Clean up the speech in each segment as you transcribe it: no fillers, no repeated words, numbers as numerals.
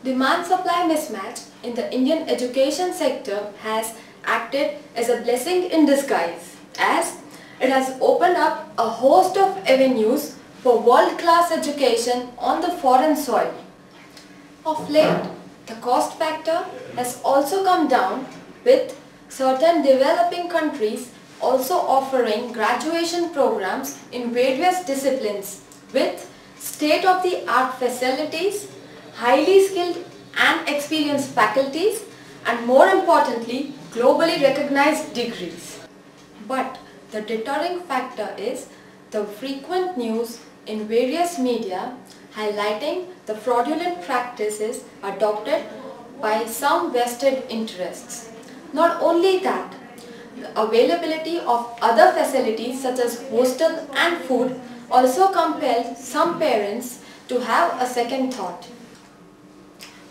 Demand-supply mismatch in the Indian education sector has acted as a blessing in disguise, as it has opened up a host of avenues for world-class education on the foreign soil. Of late, the cost factor has also come down, with certain developing countries also offering graduation programs in various disciplines with state-of-the-art facilities, highly skilled and experienced faculties, and more importantly, globally recognized degrees. But the deterring factor is the frequent news in various media highlighting the fraudulent practices adopted by some vested interests. Not only that, the availability of other facilities such as hostel and food also compels some parents to have a second thought.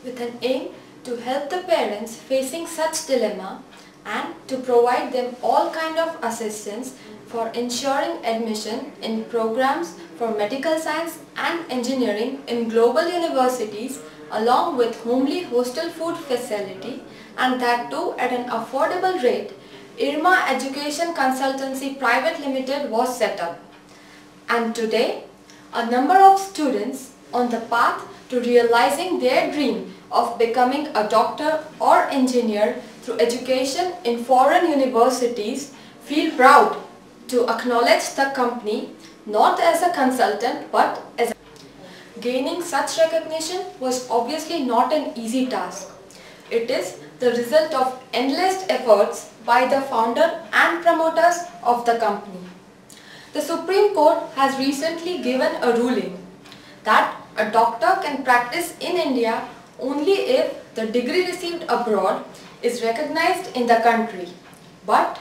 With an aim to help the parents facing such dilemma and to provide them all kind of assistance for ensuring admission in programs for medical science and engineering in global universities along with homely hostel food facility, and that too at an affordable rate, IRMA Education Consultancy Private Limited was set up. And today, a number of students on the path to realizing their dream of becoming a doctor or engineer through education in foreign universities feel proud to acknowledge the company not as a consultant but as a... Gaining such recognition was obviously not an easy task. It is the result of endless efforts by the founder and promoters of the company. The Supreme Court has recently given a ruling that a doctor can practice in India only if the degree received abroad is recognized in the country. But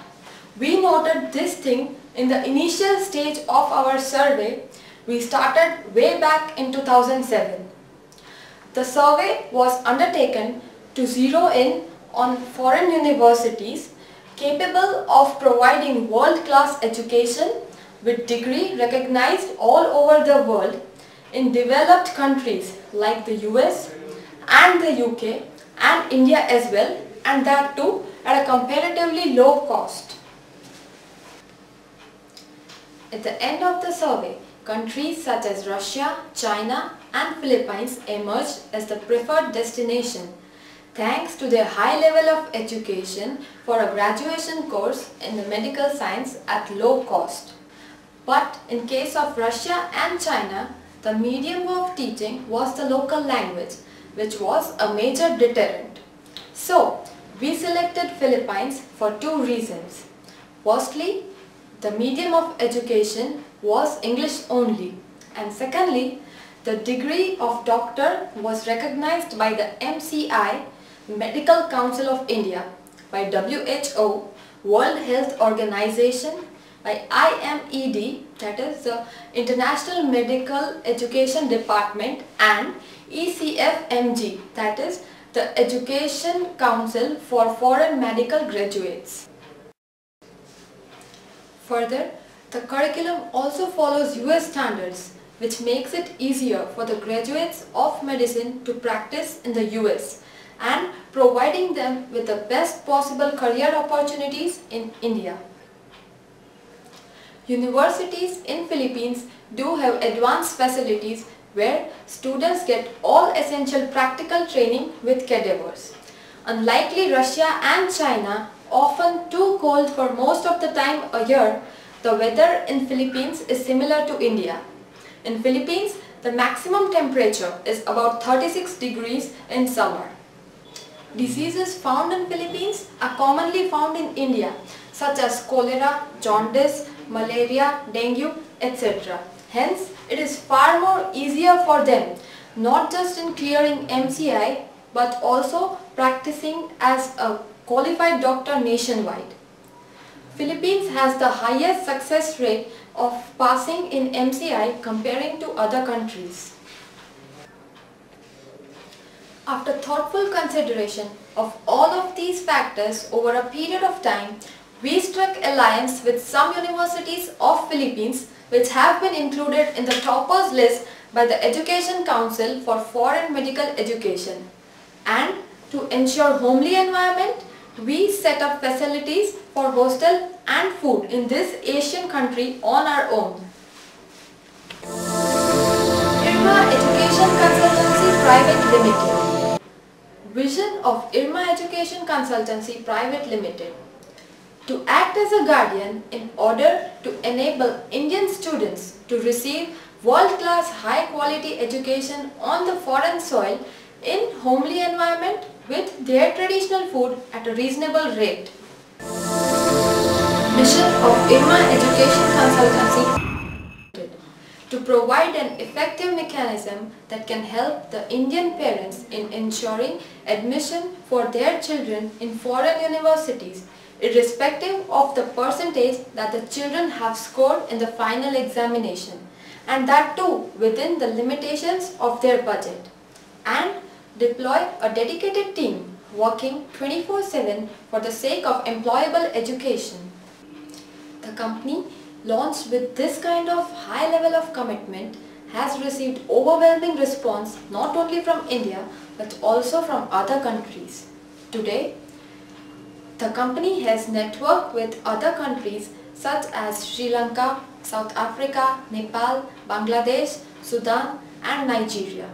we noted this thing in the initial stage of our survey we started way back in 2007. The survey was undertaken to zero in on foreign universities capable of providing world-class education with degree recognized all over the world in developed countries like the US and the UK and India as well, and that too at a comparatively low cost. At the end of the survey, countries such as Russia, China and Philippines emerged as the preferred destination thanks to their high level of education for a graduation course in the medical science at low cost. But in case of Russia and China, the medium of teaching was the local language, which was a major deterrent. So, we selected Philippines for two reasons. Firstly, the medium of education was English only, and secondly, the degree of doctor was recognized by the MCI, Medical Council of India, by WHO, World Health Organization, by IMED, that is the International Medical Education Department, and ECFMG, that is the Education Council for Foreign Medical Graduates. Further, the curriculum also follows US standards, which makes it easier for the graduates of medicine to practice in the US and providing them with the best possible career opportunities in India. Universities in Philippines do have advanced facilities where students get all essential practical training with cadavers. Unlike Russia and China, often too cold for most of the time a year, the weather in Philippines is similar to India. In Philippines, the maximum temperature is about 36 degrees in summer. Diseases found in Philippines are commonly found in India, such as cholera, jaundice, malaria, dengue, etc. Hence, it is far more easier for them, not just in clearing MCI, but also practicing as a qualified doctor nationwide. Philippines has the highest success rate of passing in MCI comparing to other countries. After thoughtful consideration of all of these factors over a period of time, we struck alliance with some universities of Philippines which have been included in the toppers list by the Education Council for Foreign Medical Education. And to ensure homely environment, we set up facilities for hostel and food in this Asian country on our own. IRMA Education Consultancy Private Limited. Vision of IRMA Education Consultancy Private Limited: to act as a guardian in order to enable Indian students to receive world-class high-quality education on the foreign soil in homely environment with their traditional food at a reasonable rate. Mission of IRMA Education Consultancy: to provide an effective mechanism that can help the Indian parents in ensuring admission for their children in foreign universities, irrespective of the percentage that the children have scored in the final examination, and that too within the limitations of their budget, and deploy a dedicated team working 24/7 for the sake of employable education. The company, launched with this kind of high level of commitment, has received overwhelming response not only from India but also from other countries. Today, the company has networked with other countries such as Sri Lanka, South Africa, Nepal, Bangladesh, Sudan and Nigeria.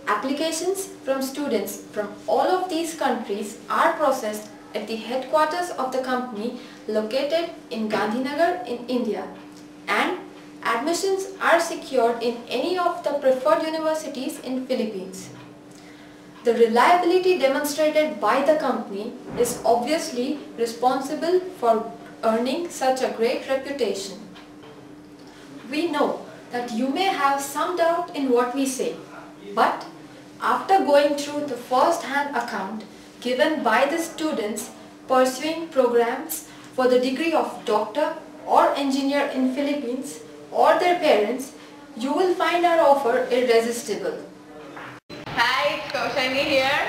Applications from students from all of these countries are processed at the headquarters of the company located in Gandhinagar in India, and admissions are secured in any of the preferred universities in Philippines. The reliability demonstrated by the company is obviously responsible for earning such a great reputation. We know that you may have some doubt in what we say, but after going through the first-hand account given by the students pursuing programs for the degree of doctor or engineer in Philippines or their parents, you will find our offer irresistible. Hi, it's Kaushani here,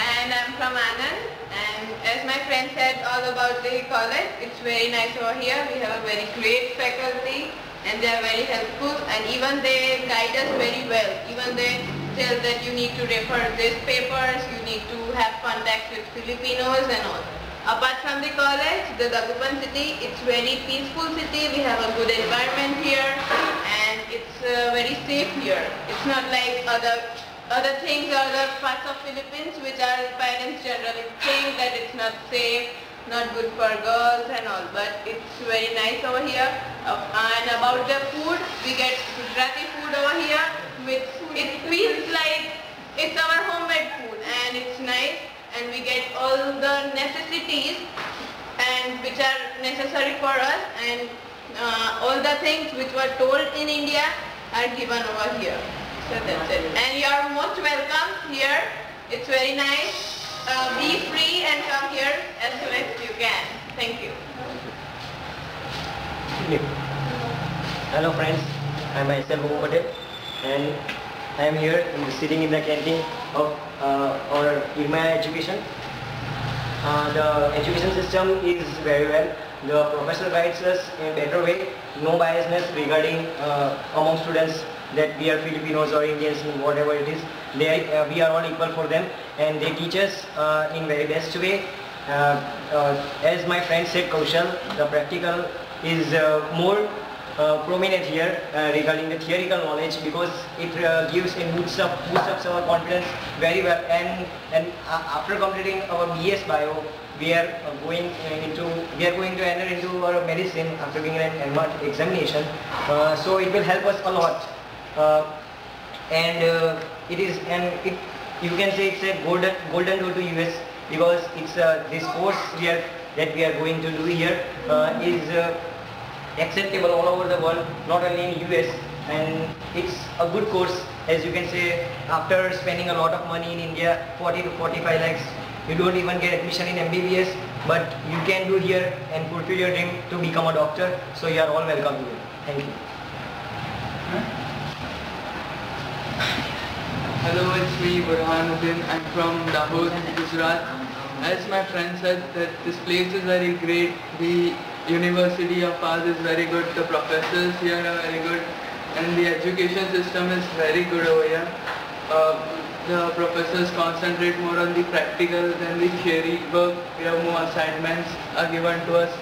and I'm from Anand. And as my friend said all about the college, it's very nice over here. We have a very great faculty and they are very helpful, and even they guide us very well. Even they tell that you need to refer these papers, you need to have contact with Filipinos and all. Apart from the college, the Dagupan city, it's very peaceful city. We have a good environment here and it's very safe here. It's not like other things, other parts of Philippines which our parents generally think that it's not safe, not good for girls and all, but it's very nice over here. And about the food, we get Gujarati food over here. It feels like it's our homemade food and it's nice, and we get all the necessities and which are necessary for us, and all the things which were told in India are given over here. So that's it. And you are most welcome here. It's very nice. Be free and come here as soon as you can. Thank you. Hello friends, I am myself Momo Patel, and I am here sitting in the canteen of our IRMA education. The education system is very well. The professor guides us in a better way. No biasness regarding among students that we are Filipinos or Indians, whatever it is. We are all equal for them, and they teach us in very best way. As my friend said, Kaushal, the practical is more prominent here regarding the theoretical knowledge, because it gives and boosts up our confidence very well. And after completing our BS Bio, we are going to enter into our medicine after being an examination. So it will help us a lot. You can say it's a golden door to US, because it's this course that we are going to do here is acceptable all over the world, not only in US, and it's a good course. As you can say, after spending a lot of money in India, 40 to 45 lakhs, you don't even get admission in MBBS, but you can do here and fulfill your dream to become a doctor. So you are all welcome here. Thank you. Hello, it's me, Burhanuddin. I'm from Dahod, Gujarat. As my friend said, that this place is very great. The university of ours is very good. The professors here are very good, and the education system is very good over here. the professors concentrate more on the practical than the theory work. We have more assignments are given to us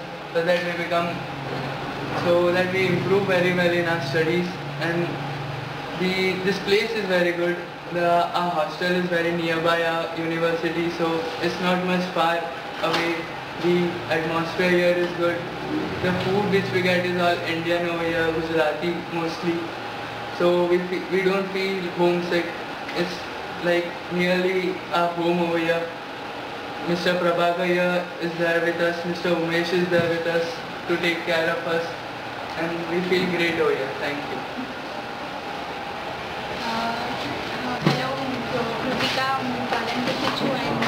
so that we improve very well in our studies. And this place is very good. Our hostel is very nearby our university, so it's not much far away. The atmosphere here is good. The food which we get is all Indian over here, Gujarati mostly. So we don't feel homesick. It's like nearly our home over here. Mr. Prabhakar here is there with us. Mr. Umesh is there with us to take care of us, and we feel great over here. Thank you. Hello, હું કૃતિકા, હું પાલનપુરથી છું and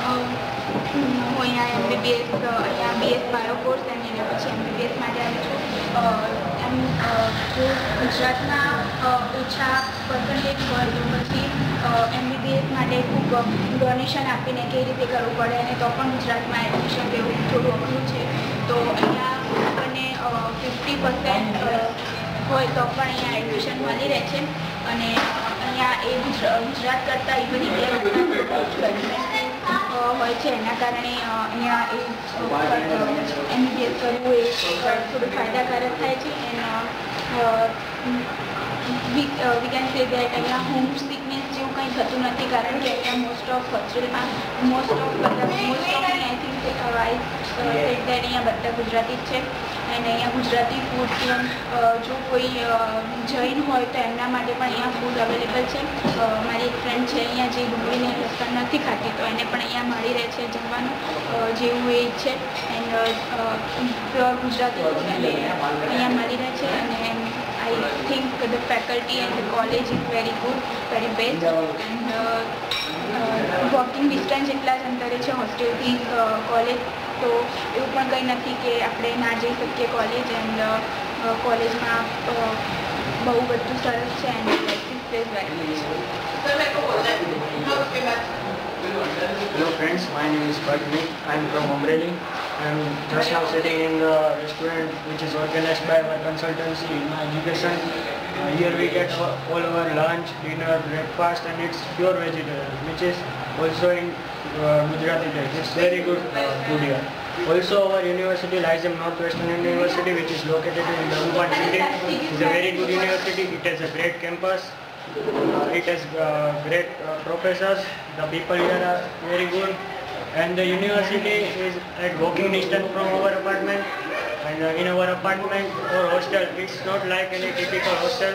હું અહીંયા MBBS અહીંયા BS bio course અને એના પછી MBBS માટે આવી છું. એમ જો ગુજરાતના ઓછા પર્સન્ટેજ હોય તો પછી MBBS માટે ખૂબ ડોનેશન આપીને કઈ રીતે કરવું પડે અને તો પણ ગુજરાતમાં એડમિશન લેવું થોડું અઘરું છે. તો અહીંયા આપણને 50% હોય તો પણ અહીંયા એડમિશન મળી રહે છે અને અહીંયા એ ગુજરાત કરતાં ઇવન ઇન્ડિયા હોય છે એના કારણે અહીંયા એ MBBS કરવું એ થોડું ફાયદાકારક થાય છે. And we can say that અહીંયા હોમ સિકનેસ જેવું કંઈ થતું નથી કારણ કે અહીંયા મોસ્ટ ઓફ હોસ્ટેલમાં most of I think that અહીંયા બધા ગુજરાતી જ છે. એન્ડ અહીંયા ગુજરાતી ફૂડ ઇવન જો કોઈ જૈન હોય તો એમના માટે પણ અહીંયા ફૂડ અવેલેબલ છે. મારી એક ફ્રેન્ડ છે અહીંયા જે ડુંગળીને લસણ નથી ખાતી તો એને પણ અહીંયા મળી રહે છે જમવાનું જેવું એ છે. એન્ડ પ્યોર ગુજરાતી ફૂડ અહીંયા મળી રહે છે. અને I think the faculty and the college is very good, very best. And walking distance એટલા જ અંતરે છે હોસ્ટેલથી કોલેજ. તો એવું પણ કંઈ નથી કે આપણે ના જઈ શકીએ કોલેજ. એન્ડ કોલેજમાં બહુ બધું સરસ છે. And this place very nice. Hello friends, my name is Padmik. I am from Amreli. I am just now sitting in the restaurant which is organized by my consultancy in my education. Here we get all our lunch, dinner, breakfast, and it's pure vegetarian, which is also in Gujarati type. It's very good food here. Also our university lies in Northwestern University, which is located in Dhanbad city. It's a very good university. It has a great campus. It has great professors. The people here are very good, and the university is at walking distance from our apartment. And in our apartment or hostel, it's not like any typical hostel.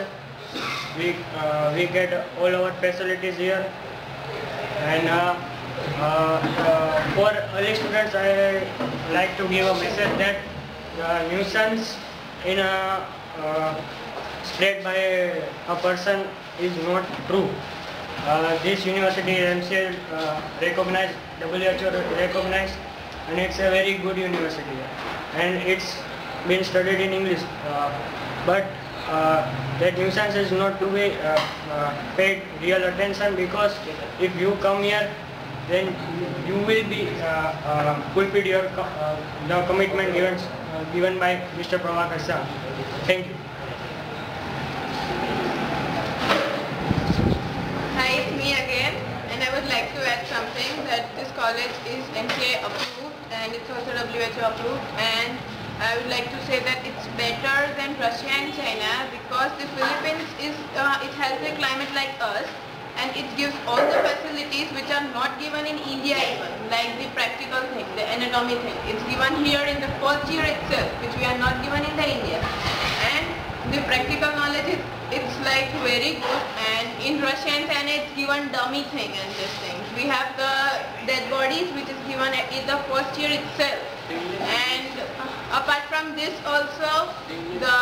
We get all our facilities here. And for early students, I like to give a message that the nuisance in spread by a person is not true. This university MCL recognized, WHO recognized, and it's a very good university. And it's been studied in English. But that nuisance is not to be paid real attention, because if you come here, then you will be fulfilled your the commitment given by Mr. Prabhakar sir. Thank you. Hi, it's me again, and I would like to add something that this college is NCA approved and it's also WHO approved, and I would like to say that it's better than Russia and China because the Philippines it has a climate like us, and it gives all the facilities which are not given in India even, like the practical thing, the anatomy thing. It's given here in the first year itself, which we are not given in the India. And the practical knowledge it's like very good, and in Russia and China it's given dummy thing and this thing. We have the dead bodies which is given in the first year itself. And apart from this also the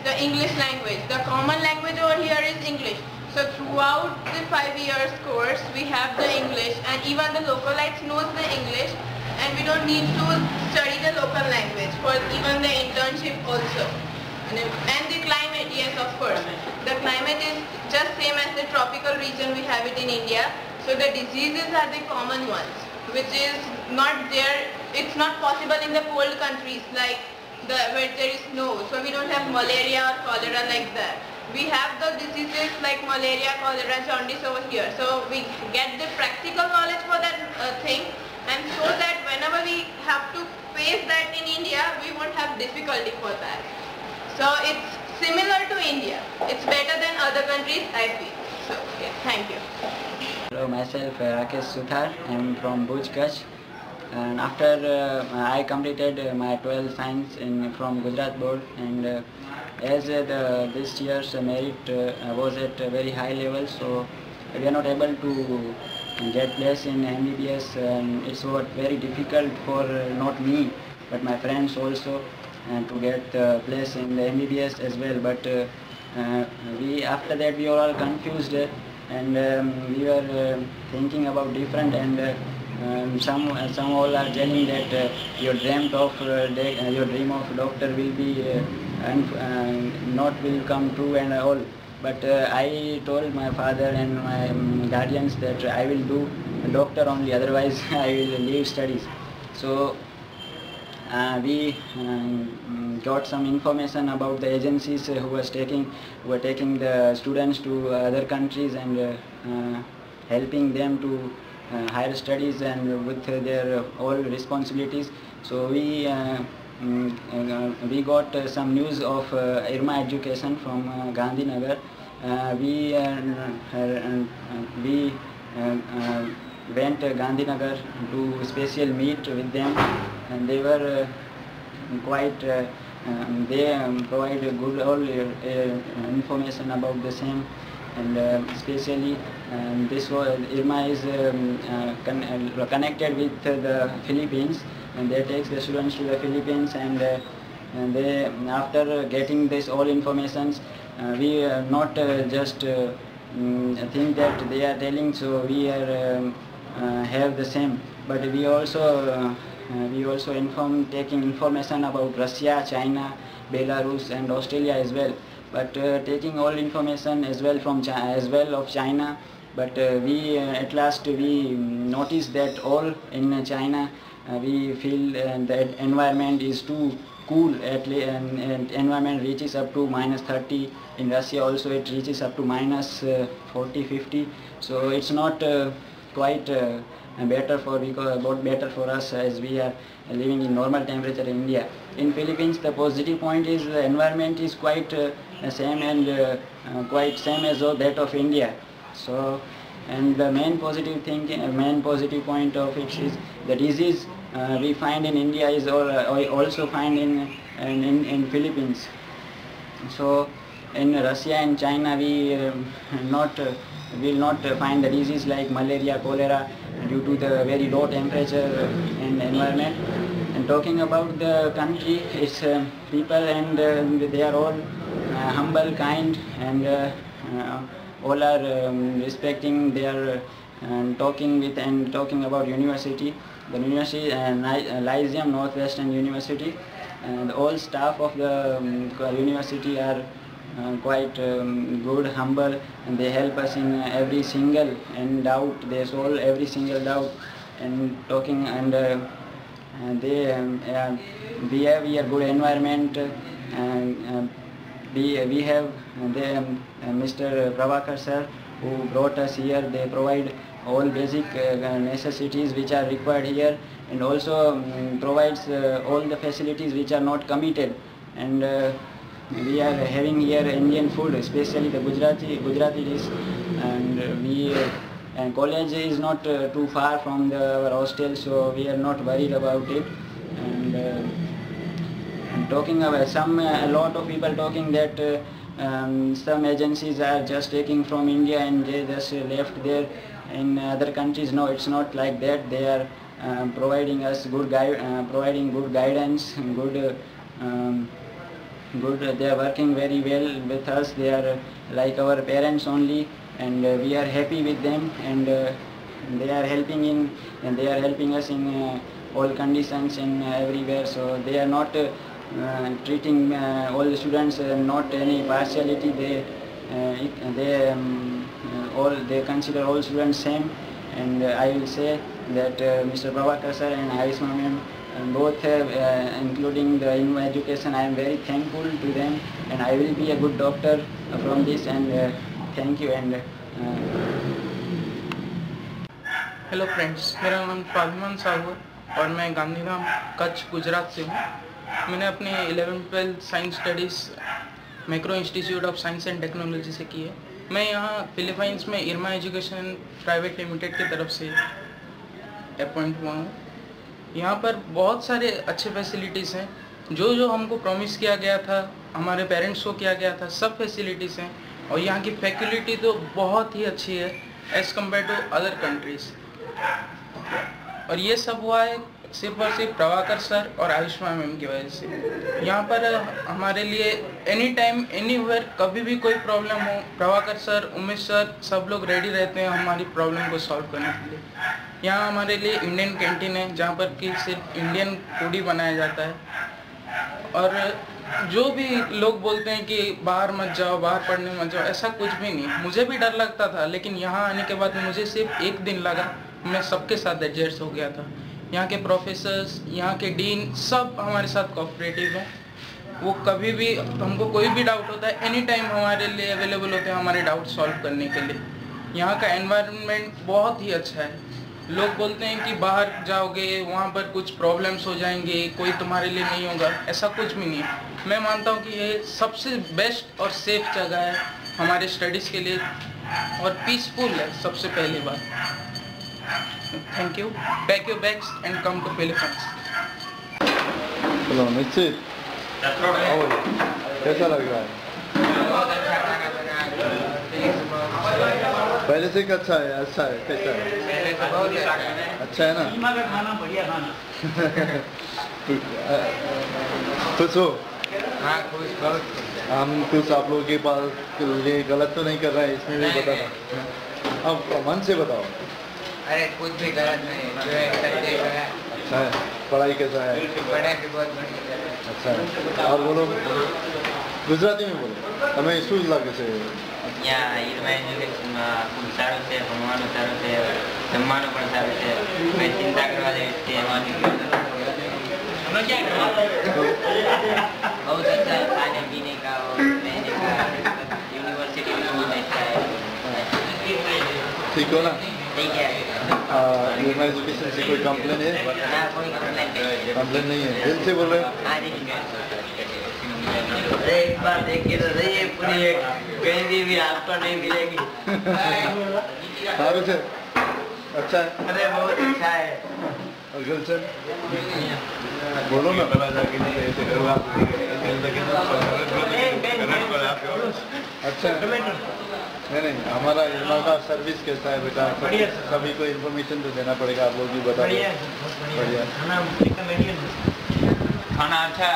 the English language. The common language over here is English. So throughout the 5 years course we have the English, and even the localites knows the English, and we don't need to study the local language for even the internship also. And the climate, yes, of course. The climate is just same as the tropical region we have it in India. So the diseases are the common ones, which is not there. It's not possible in the cold countries like where there is snow, so we don't have malaria or cholera like that. We have the diseases like malaria, cholera, jaundice over here. So we get the practical knowledge for that thing, and so that whenever we have to face that in India, we won't have difficulty for that. So it's similar to India. It's better than other countries, I feel. So yeah, thank you. Hello, myself Rakesh Suthar. I am from Bhuj, Kutch. And after I completed my 12th science from Gujarat board, and as this year's merit was at a very high level, so we are not able to get place in MBBS, and it's very difficult for not me but my friends also to get place in the MBBS as well. But we after that we were all confused, and we were thinking about different, and some all are telling that your dream of doctor will be not will come true and all. But I told my father and my guardians that I will do doctor only, otherwise I will leave studies. So we got some information about the agencies who were taking the students to other countries and helping them to higher studies and with their all responsibilities. So we got some news of Irma Education from Gandhinagar. We went to Gandhinagar to special meet with them, and they were quite they provide good all information about the same. And especially this was Irma is connected with the Philippines, and they take the students to the Philippines, and they after getting this all informations, we not just think that they are telling, so we are have the same, but we also taking information about Russia, China, Belarus and Australia as well. But taking all information as well from of China, but we at last we noticed that all in China we feel that environment is too cool, and environment reaches up to -30. In Russia also it reaches up to -40, 50. So it's not quite better for us, as we are living in normal temperature in India. In Philippines, the positive point is the environment is quite same, and quite same as that of India. So, and the main positive point of it is the disease we find in India is also find in Philippines. So in Russia and China we will not find the disease like malaria, cholera, due to the very low temperature and environment. And talking about the country, its people, and they are all humble, kind, and all are respecting their talking about university. The university, Lyceum Northwestern University, and all staff of the university are quite good, humble, and they help us in every single doubt. They solve every single doubt, and talking, and we have here good environment, and we have Mr. Prabhakar sir, who brought us here. They provide all basic necessities which are required here, and also provides all the facilities which are not committed. And we are having here Indian food, especially the Gujarati dish, and college is not too far from our hostel, so we are not worried about it. And talking about a lot of people talking that some agencies are just taking from India and they just left there in other countries. No, it's not like that. They are providing us providing good guidance, good. They are working very well with us. They are like our parents only, and we are happy with them, and they are helping us in all conditions and everywhere. So they are not treating all the students not any partiality. They consider all students same. And I will say that Mr. Prabhakar sir and Harisma ma'am both including the IRMA education. I am very thankful to them, and I will be a good doctor from this, and thank you. And hello friends, मेरा नाम स्वाभिमान साहू और मैं गांधीधाम कच्छ गुजरात से हूँ। मैंने अपनी 11th-12th science studies macro institute of science and technology से की है। मैं यहाँ फिलीपाइंस में इरमा एजुकेशन प्राइवेट लिमिटेड की तरफ से अपॉइंट हुआ हूँ। यहाँ पर बहुत सारे अच्छे फैसिलिटीज़ हैं, जो हमको प्रॉमिस किया गया था, हमारे पेरेंट्स को किया गया था, सब फैसिलिटीज़ हैं। और यहाँ की फैकल्टी तो बहुत ही अच्छी है as compared to other countries. और ये सब हुआ है सिर्फ और सिर्फ प्रभाकर सर और आयुष्मा मैम की वजह से। यहाँ पर हमारे लिए एनी टाइम एनीवेयर कभी भी कोई प्रॉब्लम हो, प्रभाकर सर, उमेश सर, सब लोग रेडी रहते हैं हमारी प्रॉब्लम को सॉल्व करने के लिए। यहाँ हमारे लिए इंडियन कैंटीन है जहाँ पर कि सिर्फ इंडियन फूड ही बनाया जाता है। और जो भी लोग बोलते हैं कि बाहर मत जाओ, बाहर पढ़ने मत जाओ, ऐसा कुछ भी नहीं। मुझे भी डर लगता था, लेकिन यहाँ आने के बाद मुझे सिर्फ एक दिन लगा, मैं सबके साथ एडजस्ट हो गया था। यहाँ के प्रोफेसर्स, यहाँ के डीन सब हमारे साथ कोऑपरेटिव हैं। वो कभी भी हमको कोई भी डाउट होता है एनी टाइम हमारे लिए अवेलेबल होते हैं हमारे डाउट सॉल्व करने के लिए। यहाँ का एनवायरनमेंट बहुत ही अच्छा है। लोग बोलते हैं कि बाहर जाओगे वहाँ पर कुछ प्रॉब्लम्स हो जाएंगे, कोई तुम्हारे लिए नहीं होगा, ऐसा कुछ भी नहीं है। मैं मानता हूँ कि ये सबसे बेस्ट और सेफ जगह है हमारे स्टडीज़ के लिए और पीसफुल है सबसे पहली बात। Thank you. Pack your bags and come to Philippines. चलो निश्चित, कैसा लग रहा है? पहले से अच्छा है? अच्छा है, कैसा है? अच्छा है ना? खाना बढ़िया खाना। खुश हो? हाँ, खुश बहुत। हम कुछ आप लोगों के पास ये गलत तो नहीं कर रहे हैं, इसमें भी बताना। अब मन से बताओ। अरे कुछ भी गलत नहीं, जो है सही है। अच्छा है। पढ़ाई कैसा है? पढ़ाई भी बहुत बढ़िया है। अच्छा है। और बोलो, गुजराती में बोलो। हमें શું લાગે છે? यहाँ इरमा एजुकेशन खूब साરું છે, ભણવાનું સારું છે, જમવાનું પણ સારું છે, કોઈ ચિંતા કરવા જેવી છે એમાંથી बहुत अच्छा है। खाने पीने का और रहने का, यूनिवर्सिटी में बहुत अच्छा है। ठीक हो ना? ठीक है। इरमा एजुकेशन से कोई कंप्लेन है? ना, कोई कंप्लेन नहीं। कंप्लेन नहीं है? दिल से बोल रहे हो? हाँ जी। अरे एक बार देख के तो रहिए, पूरी एक कहीं भी आपको नहीं मिलेगी। सारू से अच्छा है। अरे बहुत अच्छा है। और गुलशन बोलो ना। अच्छा है। नहीं, हमारा इरमा का सर्विस कैसा है बेटा? सभी को इन्फॉर्मेशन तो देना पड़ेगा, आप लोग भी बता दो। बढ़िया। खाना अच्छा है।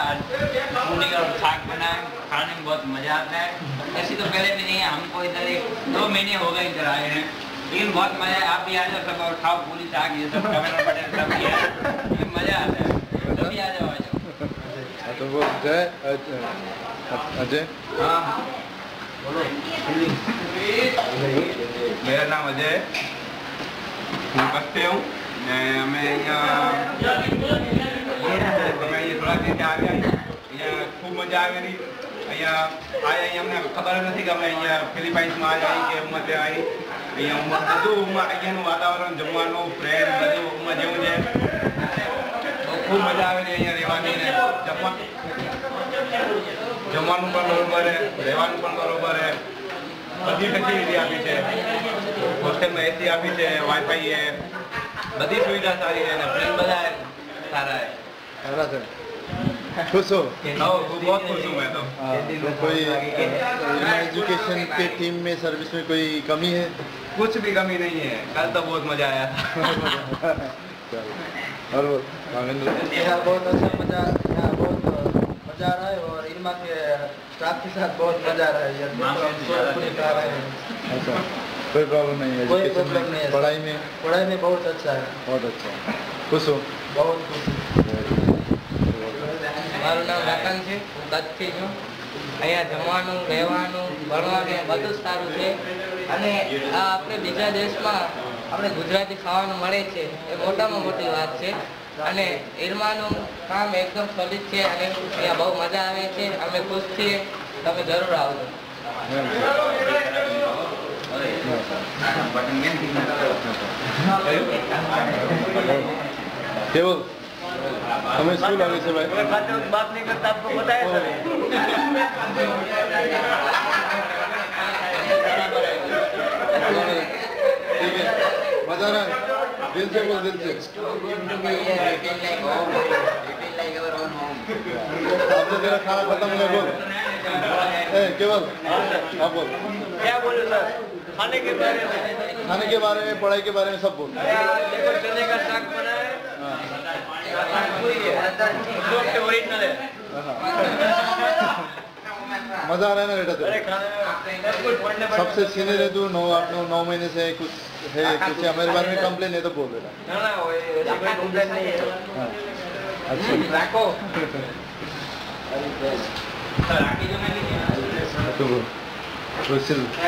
पूरी और साग बना है, खाने में बहुत मज़ा आता है। ऐसी तो पहले भी नहीं है, हमको इधर 2 महीने हो गए इधर आए हैं, लेकिन बहुत मज़ा है। आप भी आ जाओ सब और खाओ पूरी साग, ये सब टमाटर बटर सब भी है, मज़ा आता है। कभी आ जाओ, आ जाओ। तो वो जय अजय। हाँ बोलो। मेरा नाम अजय है, मैं बसते हूँ। मैं ये थोड़ा देर आ गया, खूब मजा आ गई। आया अમને ખબર નથી કે અમે ફિલિપાઇન્સમાં આવ્યા કે ઉમર આવી બધું અહીંયાનું વાતાવરણ, જમવાનું, ફ્રેન્ડ બધું જેવું છે, ખૂબ મજા આવે છે અહીંયા રહેવાની ને જમવાનું પણ બરોબર છે, રહેવાનું પણ બરોબર છે, બધી ફેસિલિટી આપી છે। હોસ્ટેલમાં એસી આપી છે, વાઈફાઈ છે, બધી સુવિધા સારી છે અને ફ્રેન્ડ બધા સારા છે। सारा से खुश हो? बहुत खुश हूँ मैं तो। तो कोई एजुकेशन के टीम में सर्विस में कोई कमी है? कुछ भी कमी नहीं है, कल तो बहुत मजा आया था। और मांगेंद्र? यहाँ बहुत अच्छा मजा, यहाँ बहुत मजा आ रहा है और इरमा के स्टाफ के साथ बहुत मजा आ रहा है। अच्छा, कोई प्रॉब्लम नहीं है? कोई प्रॉब्लम नहीं है। पढ़ाई में बहुत अच्छा है। बहुत अच्छा। खुश हो? बहुत खुश। મારું નામ રતન છે, હું કચ્છથી છું। અહીંયા જમવાનું, રહેવાનું, ભણવાનું બધું સારું છે અને આ આપણે બીજા દેશમાં આપણે ગુજરાતી ખાવાનું મળે છે એ મોટામાં મોટી વાત છે। અને ઇરમાનું કામ એકદમ સોલિડ છે અને અહીંયા બહુ મજા આવે છે. અમે ખુશ છીએ. તમે જરૂર આવજો. केवल हमें स्कूल आने से भाई बात नहीं करता आपको बताया सर. ठीक है मजा रहा है दिल से बोल दिल से. आपने तेरा खाना खत्म हो गया बोल. केवल आप बोल. क्या बोलो सर? खाने के बारे में, पढ़ाई के बारे में सब बोल. देखो चने का साग बना है. ओरिजिनल है. मजा आ रहा है ना बेटा तेरे? सबसे सीनियर है तू. 9 महीने से कुछ है कुछ हमारे बारे में कंप्लेन है तो बोल बेटा. ना कोई कंप्लेन नहीं है. अच्छा रखो.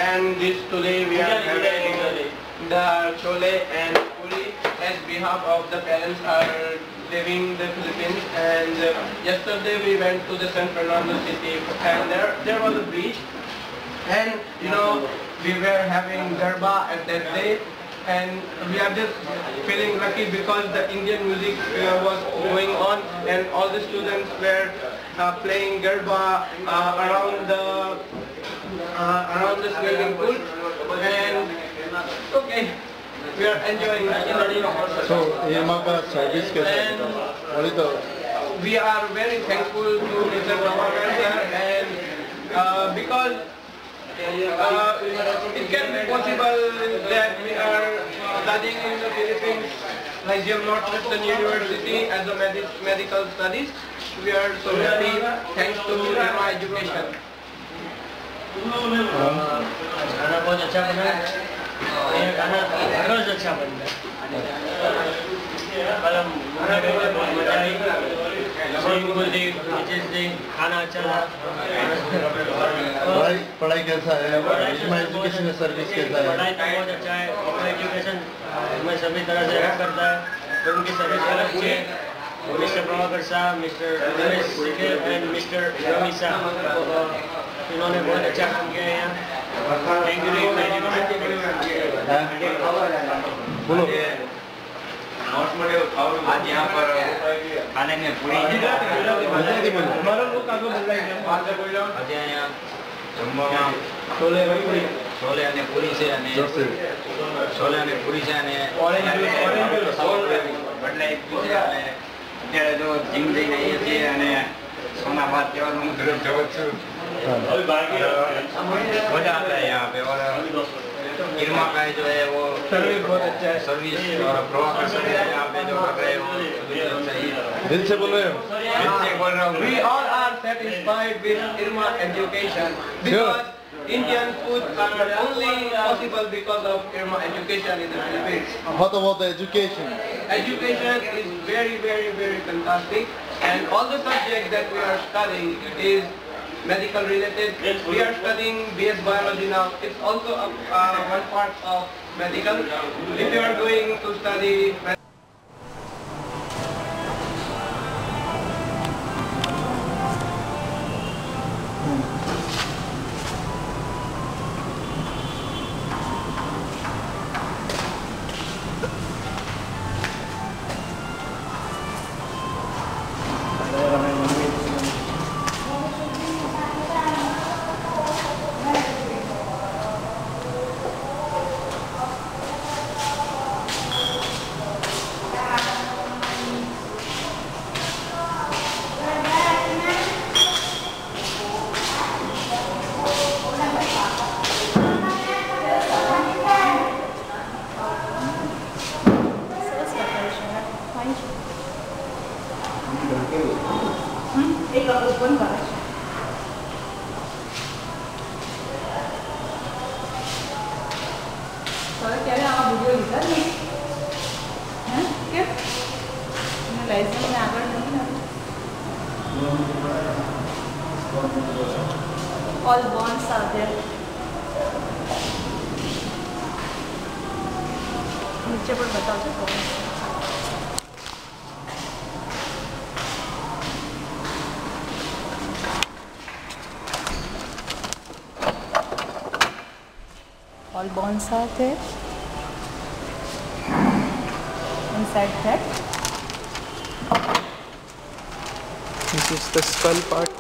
And this today we are having the chole and puri as behalf of the parents are living the Philippines. And yesterday we went to the San Fernando city and there was a beach, and you know we were having garba at that day. And we are just feeling lucky because the Indian music was going on and all the students were playing garba around the swimming pool. And okay, we are enjoying. So Irma का service कैसा है? बोली तो. We are very thankful to Mr. Ramadan sir, and because it can be possible that we are studying in the Philippines, Nigerian Northwestern University as a medical studies. We are so happy thanks to Irma education. खाना बहुत अच्छा बना है. ये खाना हर रोज अच्छा बनता है. कल हम घूमने गए थे, बहुत मजा आई. स्विमिंग पूल थी, बीचेस थी, खाना अच्छा था. पढ़ाई कैसा है? इरमा एजुकेशन सर्विस कैसा है? पढ़ाई तो बहुत अच्छा है. इरमा एजुकेशन हमें सभी तरह से हेल्प करता है. तो उनकी सर्विस बहुत अच्छी है. मिस्टर प्रभाकर साहब, मिस्टर रमेश सिके एंड मिस्टर रमी साहब, इन्होंने बहुत अच्छा काम किया है यहाँ. Thank you. बोलो. आज यहाँ पर खाने में पूरी आज यहाँ छोले અને પૂરી છે અને બદલાઈ ગયું છે. અને અત્યારે જો જીમ જઈને આવીએ છીએ અને સોના બાદ તહેવારનું मजा आता है यहाँ पे. और इरमा का जो है वो सर्विस बहुत अच्छा है. सर्विस और प्रभाकर सर यहाँ पे जो कर रहे हो दिल से बोल रहे हो? दिल से बोल रहा हूँ. We all are satisfied with Irma education because Indian food are only possible because of Irma education in the Philippines. What about the education? Education is very, very, very fantastic, and all the subjects that we are studying is medical related. We are studying BS biology now. It's also one part of medical. If you are going to study all bonds are there. नीचे पर बताओ तो All bones are there. Inside that, this is the skull part.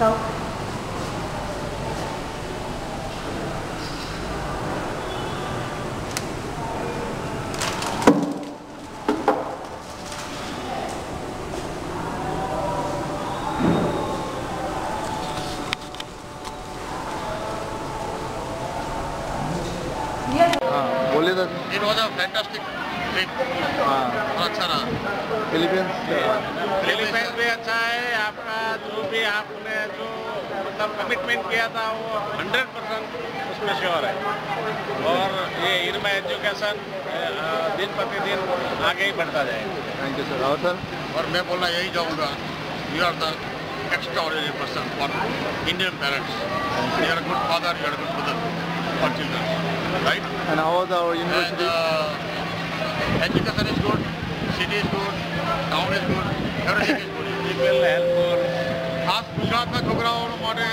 so बोलिए तो It was a fantastic trip. बहुत अच्छा रहा। Philippines Philippines भी अच्छा है। आपका जो भी आपने जो मतलब कमिटमेंट किया था वो 100% उसमें श्योर है। और ये इरमा एजुकेशन दिन प्रतिदिन आगे ही बढ़ता जाएगा। Thank you sir. और सर? और मैं बोलना यही चाहूँगा, you are the extraordinary person for Indian parents. You are a good father, you are a good mother for children, right? And how was our university? And education is good, city is good, town is good, everything is good. It will help for ખાસ ગુજરાતના છોકરાઓ માટે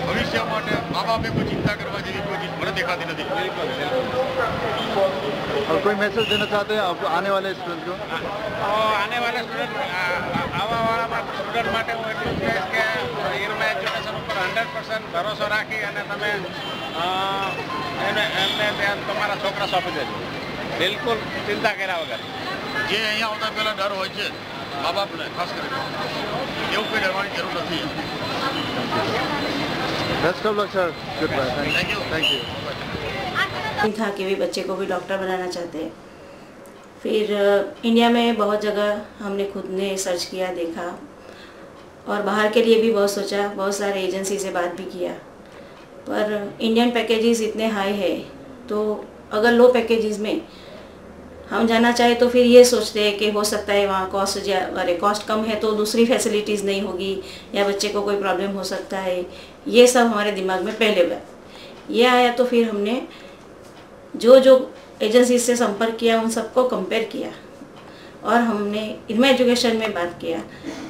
ભવિષ્ય માટે મા બાપે કોઈ ચિંતા કરવા જેવી કોઈ ચીજ મને દેખાતી નથી। और कोई मैसेज देना चाहते हैं आप आने वाले स्टूडेंट को? આને વાળા સ્ટુડન્ટ આવા વાળા સ્ટુડન્ટ માટે હું એટલું જ કહીશ કે ઇરમા એજ્યુકેશન ઉપર 100% ભરોસો રાખી અને તમે એમને ત્યાં તમારા છોકરા સોંપી દેજો, બિલકુલ ચિંતા કર્યા વગર। જે અહીંયા આવતા પહેલાં ડર હોય છે મા બાપને ખાસ કરીને, એવું કંઈ ડરવાની જરૂર નથી। Best of luck sir. Goodbye. Thank you. Thank you. था कि भी बच्चे को भी डॉक्टर बनाना चाहते हैं। फिर इंडिया में बहुत जगह हमने खुद ने सर्च किया, देखा और बाहर के लिए भी बहुत सोचा, बहुत सारे एजेंसी से बात भी किया, पर इंडियन पैकेजेस इतने हाई है तो अगर लो पैकेजेस में हम जाना चाहे तो फिर ये सोचते हैं कि हो सकता है वहाँ कॉस्ट कम है तो दूसरी फैसिलिटीज़ नहीं होगी या बच्चे को कोई प्रॉब्लम हो सकता है। ये सब हमारे दिमाग में पहले ये आया तो फिर हमने जो एजेंसी से संपर्क किया उन सबको कंपेयर किया और हमने इरमा एजुकेशन में बात किया।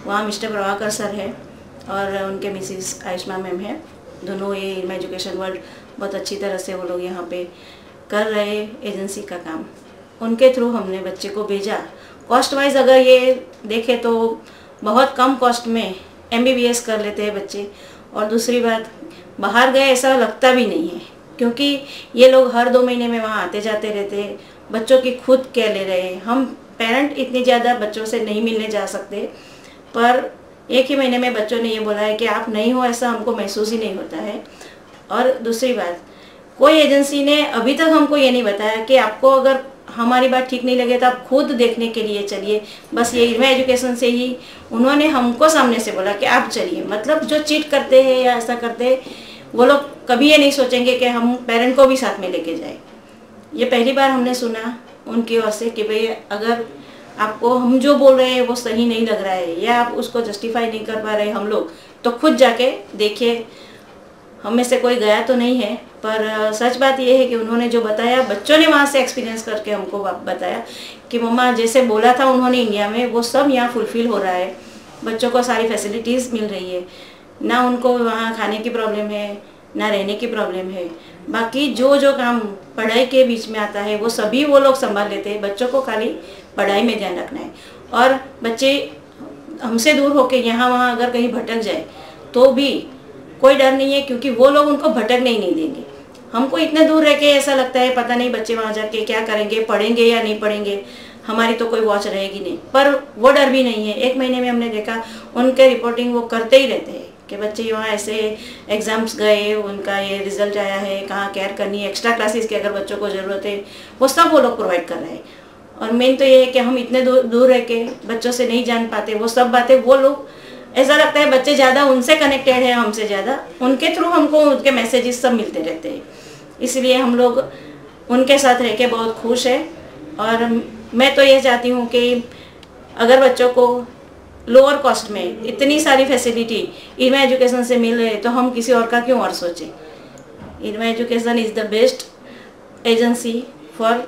वहाँ मिस्टर प्रभाकर सर है और उनके मिसिस आयुष्मा मैम है, दोनों ये इरमा एजुकेशन वर्ल्ड बहुत अच्छी तरह से वो लोग यहाँ पे कर रहे एजेंसी का काम। उनके थ्रू हमने बच्चे को भेजा। कॉस्ट वाइज अगर ये देखे तो बहुत कम कॉस्ट में MBBS कर लेते हैं बच्चे, और दूसरी बात बाहर गए ऐसा लगता भी नहीं है क्योंकि ये लोग हर 2 महीने में वहाँ आते जाते रहते हैं, बच्चों की खुद केयर ले रहे हैं। हम पेरेंट इतनी ज़्यादा बच्चों से नहीं मिलने जा सकते, पर एक ही महीने में बच्चों ने ये बोला है कि आप नहीं हो ऐसा हमको महसूस ही नहीं होता है। और दूसरी बात, कोई एजेंसी ने अभी तक हमको ये नहीं बताया कि आपको अगर हमारी बात ठीक नहीं लगे तो आप खुद देखने के लिए चलिए। बस ये इरमा एजुकेशन से ही उन्होंने हमको सामने से बोला कि आप चलिए। मतलब जो चीट करते हैं या ऐसा करते हैं वो लोग कभी ये नहीं सोचेंगे कि हम पेरेंट को भी साथ में लेके जाए। ये पहली बार हमने सुना उनकी ओर से कि भाई अगर आपको हम जो बोल रहे हैं वो सही नहीं लग रहा है या आप उसको जस्टिफाई नहीं कर पा रहे हम लोग, तो खुद जाके देखिए। हम में से कोई गया तो नहीं है, पर सच बात यह है कि उन्होंने जो बताया, बच्चों ने वहाँ से एक्सपीरियंस करके हमको बताया कि मम्मा जैसे बोला था उन्होंने इंडिया में वो सब यहाँ फुलफिल हो रहा है। बच्चों को सारी फैसिलिटीज़ मिल रही है, ना उनको वहाँ खाने की प्रॉब्लम है ना रहने की प्रॉब्लम है। बाकी जो काम पढ़ाई के बीच में आता है वो सभी वो लोग संभाल लेते हैं। बच्चों को खाली पढ़ाई में ध्यान रखना है, और बच्चे हमसे दूर होके यहाँ वहाँ अगर कहीं भटक जाए तो भी कोई डर नहीं है क्योंकि वो लोग उनको भटकने ही नहीं देंगे। हमको इतने दूर रह के ऐसा लगता है पता नहीं बच्चे वहाँ जाके क्या करेंगे, पढ़ेंगे या नहीं पढ़ेंगे, हमारी तो कोई वॉच रहेगी नहीं, पर वो डर भी नहीं है। 1 महीने में हमने देखा उनके रिपोर्टिंग वो करते ही रहते हैं कि बच्चे वहाँ ऐसे एग्ज़ाम्स गए, उनका ये रिज़ल्ट आया है, कहाँ केयर करनी है, एक्स्ट्रा क्लासेस की अगर बच्चों को ज़रूरत है वो सब वो लोग प्रोवाइड कर रहे हैं। और मेन तो ये है कि हम इतने दूर रह के बच्चों से नहीं जान पाते वो सब बातें। वो लोग ऐसा लगता है बच्चे ज़्यादा उनसे कनेक्टेड हैं हमसे ज़्यादा, उनके थ्रू हमको उनके मैसेजेस सब मिलते रहते हैं, इसलिए हम लोग उनके साथ रह के बहुत खुश है। और मैं तो ये चाहती हूँ कि अगर बच्चों को लोअर कॉस्ट में इतनी सारी फैसिलिटी इरमा एजुकेशन से मिल रही है तो हम किसी और का क्यों और सोचें। Irma education is the best agency for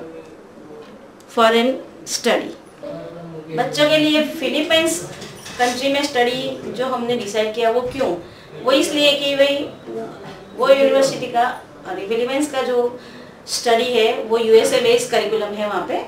foreign study. बच्चों के लिए फिलीपींस कंट्री में स्टडी जो हमने डिसाइड किया वो क्यों, वो इसलिए कि भाई वो यूनिवर्सिटी का फिलीपींस का जो स्टडी है वो यूएसए बेस्ड करिकुलम है वहाँ पे,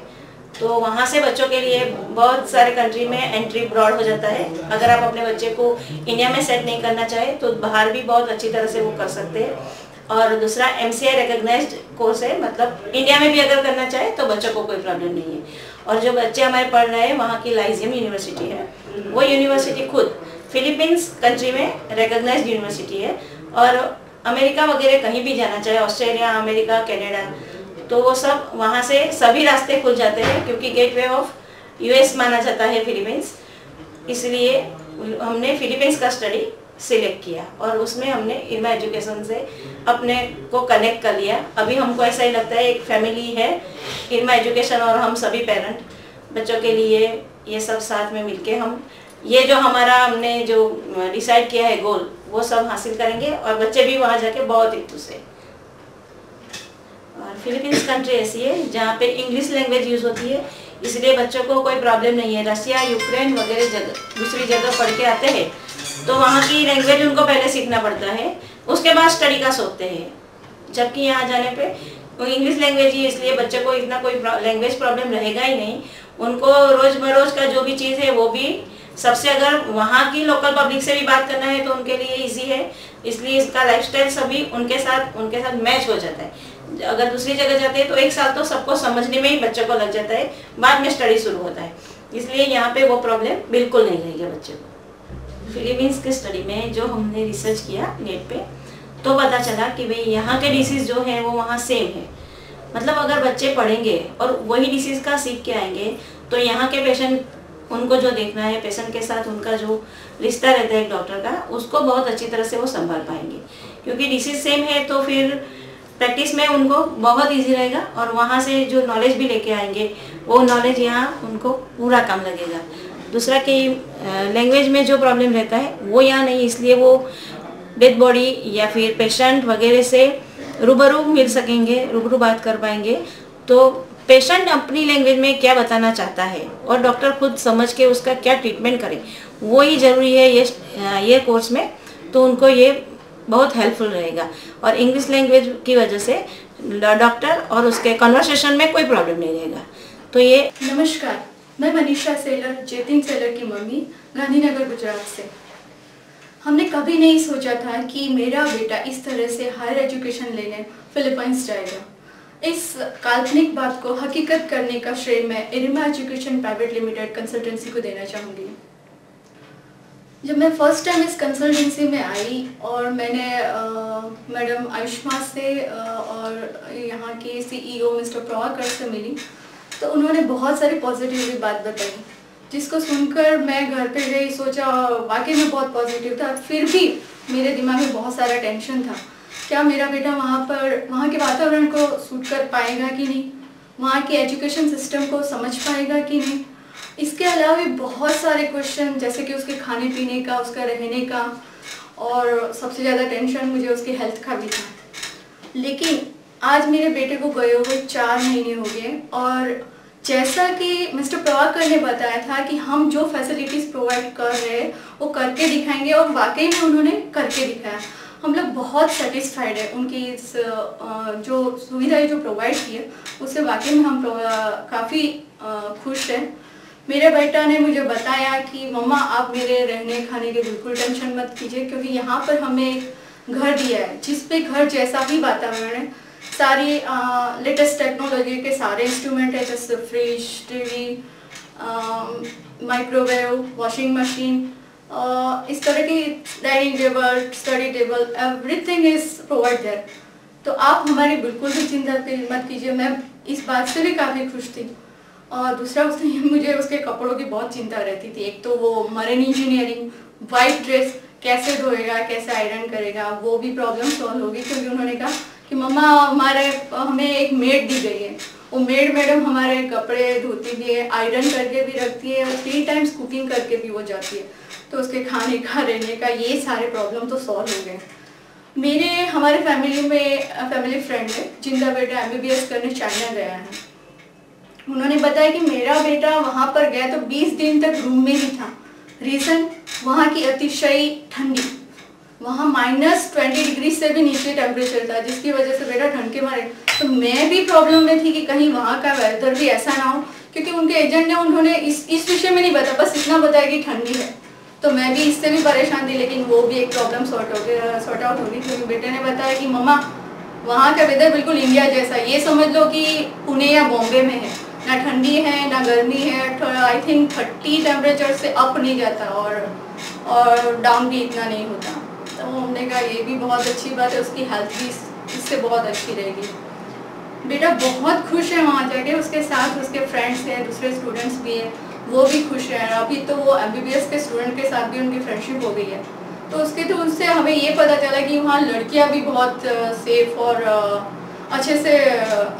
तो वहाँ से बच्चों के लिए बहुत सारे कंट्री में एंट्री ब्रॉड हो जाता है। अगर आप अपने बच्चे को इंडिया में सेट नहीं करना चाहे तो बाहर भी बहुत अच्छी तरह से वो कर सकते हैं। और दूसरा MCI रिकॉग्नाइज्ड कोर्स है, मतलब इंडिया में भी अगर करना चाहे तो बच्चों को कोई प्रॉब्लम नहीं है। और जो बच्चे हमारे पढ़ रहे हैं वहाँ की लाइजियम यूनिवर्सिटी है, वो यूनिवर्सिटी खुद फिलीपींस कंट्री में रिकॉग्नाइज्ड यूनिवर्सिटी है। और अमेरिका वगैरह कहीं भी जाना चाहे, ऑस्ट्रेलिया, अमेरिका, कनाडा, तो वो सब वहाँ से सभी रास्ते खुल जाते हैं क्योंकि गेटवे ऑफ US माना जाता है फिलीपींस, इसलिए हमने फिलीपींस का स्टडी सिलेक्ट किया और उसमें हमने इरमा एजुकेशन से अपने को कनेक्ट कर लिया। अभी हमको ऐसा ही लगता है एक फैमिली है इरमा एजुकेशन और हम सभी पेरेंट बच्चों के लिए ये सब साथ में मिलके हम ये जो हमारा हमने जो डिसाइड किया है गोल वो सब हासिल करेंगे और बच्चे भी वहाँ जाके बहुत एक दूसरे। और फिलीपींस कंट्री ऐसी है जहाँ पे इंग्लिश लैंग्वेज यूज़ होती है, इसलिए बच्चों को कोई प्रॉब्लम नहीं है। रशिया, यूक्रेन वगैरह जगह दूसरी जगह पढ़ के आते हैं तो वहाँ की लैंग्वेज उनको पहले सीखना पड़ता है, उसके बाद स्टडी का सोचते हैं। जबकि यहाँ जाने पे इंग्लिश लैंग्वेज ही, इसलिए बच्चे को इतना कोई लैंग्वेज प्रॉब्लम रहेगा ही नहीं। उनको रोज़ बरोज का जो भी चीज़ है वो भी सबसे, अगर वहाँ की लोकल पब्लिक से भी बात करना है तो उनके लिए इजी है, इसलिए इसका लाइफस्टाइल सभी उनके साथ मैच हो जाता है। अगर दूसरी जगह जाते हैं तो एक साल तो सबको समझने में ही बच्चों को लग जाता है, बाद में स्टडी शुरू होता है, इसलिए यहाँ पे वो प्रॉब्लम बिल्कुल नहीं रहेगी बच्चों को। फिलीपींस की स्टडी में जो हमने रिसर्च किया नेट पे तो पता चला कि भाई यहाँ के डिसीज़ जो है वो वहाँ सेम है। मतलब अगर बच्चे पढ़ेंगे और वही डिसीज़ का सीख के आएंगे तो यहाँ के पेशेंट, उनको जो देखना है पेशेंट के साथ उनका जो रिश्ता रहता है एक डॉक्टर का, उसको बहुत अच्छी तरह से वो संभाल पाएंगे। क्योंकि डिसीज सेम है तो फिर प्रैक्टिस में उनको बहुत इजी रहेगा और वहाँ से जो नॉलेज भी लेके आएंगे वो नॉलेज यहाँ उनको पूरा काम लगेगा। दूसरा कि लैंग्वेज में जो प्रॉब्लम रहता है वो यहाँ नहीं, इसलिए वो डेड बॉडी या फिर पेशेंट वगैरह से रूबरू मिल सकेंगे, रूबरू बात कर पाएंगे। तो पेशेंट अपनी लैंग्वेज में क्या बताना चाहता है और डॉक्टर खुद समझ के उसका क्या ट्रीटमेंट करे, वो ही ज़रूरी है ये कोर्स में, तो उनको ये बहुत हेल्पफुल रहेगा। और इंग्लिश लैंग्वेज की वजह से डॉक्टर और उसके कन्वर्सेशन में कोई प्रॉब्लम नहीं रहेगा। तो ये नमस्कार, मैं मनीषा सेलर, जतिन सेलर की मम्मी, गांधीनगर गुजरात से। हमने कभी नहीं सोचा था कि मेरा बेटा इस तरह से हायर एजुकेशन लेने फिलीपींस जाएगा। इस काल्पनिक बात को हकीकत करने का श्रेय मैं इरमा एजुकेशन प्राइवेट लिमिटेड कंसल्टेंसी को देना चाहूँगी। जब मैं फर्स्ट टाइम इस कंसल्टेंसी में आई और मैंने मैडम आयुष्मा से और यहाँ के CEO मिस्टर प्रभाकर से मिली तो उन्होंने बहुत सारी पॉजिटिव बात बताई, जिसको सुनकर मैं घर पे गई, सोचा वाकई में बहुत पॉजिटिव था। फिर भी मेरे दिमाग में बहुत सारा टेंशन था, क्या मेरा बेटा वहाँ के वातावरण को सूट कर पाएगा कि नहीं, वहाँ के एजुकेशन सिस्टम को समझ पाएगा कि नहीं। इसके अलावा भी बहुत सारे क्वेश्चन, जैसे कि उसके खाने पीने का, उसका रहने का, और सबसे ज़्यादा टेंशन मुझे उसकी हेल्थ का भी था। लेकिन आज मेरे बेटे को गए हुए 4 महीने हो गए और जैसा कि मिस्टर प्रभाकर ने बताया था कि हम जो फैसिलिटीज़ प्रोवाइड कर रहे हैं वो करके दिखाएंगे, और वाकई में उन्होंने करके दिखाया। हम लोग बहुत सेटिस्फाइड है उनकी इस जो सुविधाएं जो प्रोवाइड की है उससे, वाकई में हम काफ़ी खुश हैं। मेरे बेटा ने मुझे बताया कि मम्मा आप मेरे रहने खाने के बिल्कुल टेंशन मत कीजिए, क्योंकि यहाँ पर हमें एक घर दिया है जिस पे घर जैसा भी वातावरण है, सारी लेटेस्ट टेक्नोलॉजी के सारे इंस्ट्रूमेंट है, जैसे fridge, TV, microwave, washing machine, इस तरह की dining table, study table, everything is provide there. तो आप हमारी बिल्कुल भी चिंता मत कीजिए। मैं इस बात से भी काफ़ी खुश थी। और दूसरा मुझे उसके कपड़ों की बहुत चिंता रहती थी। एक तो वो मरीन इंजीनियरिंग, वाइट ड्रेस कैसे धोएगा, कैसे आयरन करेगा, वो भी प्रॉब्लम सॉल्व होगी, क्योंकि उन्होंने कहा कि मम्मा हमें एक मेड दी गई है, वो मेड मैडम हमारे कपड़े धोती भी है, आयरन करके भी रखती है और 3 टाइम्स कुकिंग करके भी वो जाती है, तो उसके खाने का, रहने का, ये सारे प्रॉब्लम तो सॉल्व हो गए। हमारे फैमिली फ्रेंड है जिनका बेटा MBBS करने चाइना गया है। उन्होंने बताया कि मेरा बेटा वहाँ पर गया तो 20 दिन तक रूम में ही था। रीज़न वहाँ की अतिशय ठंडी, वहाँ -20 डिग्री से भी नीचे टेम्परेचर था, जिसकी वजह से बेटा ठंड के मारे। तो मैं भी प्रॉब्लम में थी कि कहीं वहाँ का वेदर भी ऐसा ना हो, क्योंकि उनके एजेंट ने उन्होंने इस विषय में नहीं बताया, बस इतना बताया कि ठंडी है। तो मैं भी इससे भी परेशान थी, लेकिन वो भी एक प्रॉब्लम सॉर्ट आउट हो गई, क्योंकि बेटे ने बताया कि मम्मा वहाँ का वेदर बिल्कुल इंडिया जैसा, ये समझ लो कि पुणे या बॉम्बे में है, ना ठंडी है ना गर्मी है। आई थिंक 30 टेम्परेचर से अप नहीं जाता और डाउन भी इतना नहीं होता। तो हमने कहा ये भी बहुत अच्छी बात है, उसकी हेल्थ भी इससे बहुत अच्छी रहेगी। बेटा बहुत खुश है वहाँ जाके, उसके साथ उसके फ्रेंड्स हैं, दूसरे स्टूडेंट्स भी हैं, वो भी खुश हैं। अभी तो वो MBBS के स्टूडेंट के साथ भी उनकी फ्रेंडशिप हो गई है, तो उससे हमें ये पता चला कि वहाँ लड़कियाँ भी बहुत सेफ और अच्छे से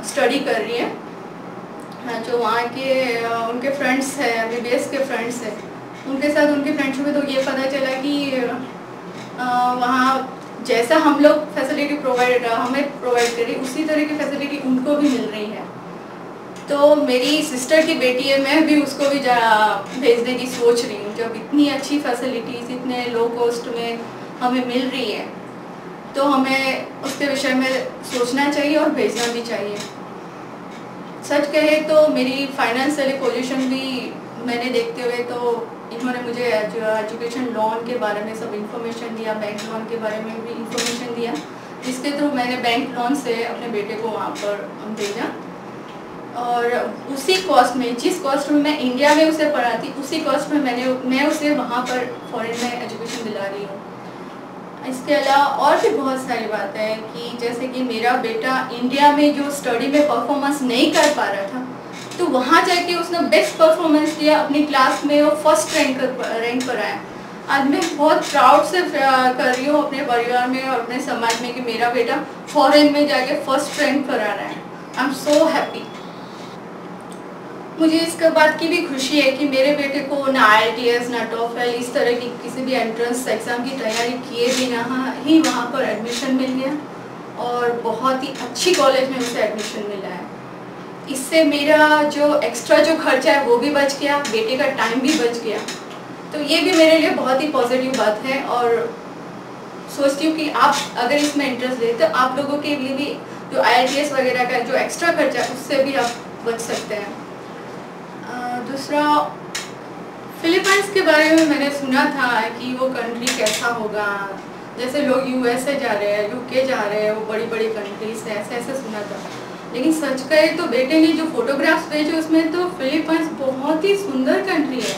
स्टडी कर रही हैं। जो वहाँ के उनके फ्रेंड्स हैं, MBBS के फ्रेंड्स हैं, उनके साथ उनकी फ्रेंडशिप में तो ये पता चला कि वहाँ जैसा हम लोग फैसिलिटी हमें प्रोवाइड करी, उसी तरह की फैसिलिटी उनको भी मिल रही है। तो मेरी सिस्टर की बेटी है, मैं भी उसको भी भेजने की सोच रही हूँ। जब इतनी अच्छी फैसिलिटीज़ इतने लो कॉस्ट में हमें मिल रही है, तो हमें उसके विषय में सोचना चाहिए और भेजना भी चाहिए। सच कहे तो मेरी फाइनेंशियली पोजीशन भी मैंने देखते हुए, तो इन्होंने मुझे एजुकेशन लोन के बारे में सब इन्फॉर्मेशन दिया, बैंक लोन के बारे में भी इन्फॉर्मेशन दिया, जिसके थ्रू मैंने बैंक लोन से अपने बेटे को वहाँ पर भेजा। और उसी कॉस्ट में, जिस कॉस्ट में मैं इंडिया में उसे पढ़ाती, उसी कॉस्ट में मैं उसे वहाँ पर फॉरेन में एजुकेशन दिला रही हूँ। इसके अलावा और भी बहुत सारी बातें हैं कि जैसे कि मेरा बेटा इंडिया में जो स्टडी में परफॉर्मेंस नहीं कर पा रहा था, तो वहाँ जाके उसने बेस्ट परफॉर्मेंस दिया अपनी क्लास में, और फर्स्ट रैंक पर आया। आज मैं बहुत प्राउड से कर रही हूँ अपने परिवार में और अपने समाज में कि मेरा बेटा फॉरेन में जाके फर्स्ट रैंक पर आ रहा है। I am so happy. मुझे इस बात की भी खुशी है कि मेरे बेटे को ना IELTS ना TOEFL इस तरह की किसी भी एंट्रेंस एग्ज़ाम की तैयारी किए बिना ही वहाँ पर एडमिशन मिल गया, और बहुत ही अच्छी कॉलेज में उसे एडमिशन मिला है। इससे मेरा जो एक्स्ट्रा जो खर्चा है वो भी बच गया, बेटे का टाइम भी बच गया। तो ये भी मेरे लिए बहुत ही पॉजिटिव बात है, और सोचती हूँ कि आप अगर इसमें इंटरेस्ट ले तो आप लोगों के लिए भी जो IELTS वगैरह का जो एक्स्ट्रा खर्चा है उससे भी आप बच सकते हैं। दूसरा, फिलीपींस के बारे में मैंने सुना था कि वो कंट्री कैसा होगा, जैसे लोग USA जा रहे हैं, UK जा रहे हैं, वो बड़ी बड़ी कंट्रीज है, ऐसे सुना था। लेकिन सच कहे तो बेटे ने जो फोटोग्राफ्स भेजे उसमें तो फिलीपींस बहुत ही सुंदर कंट्री है।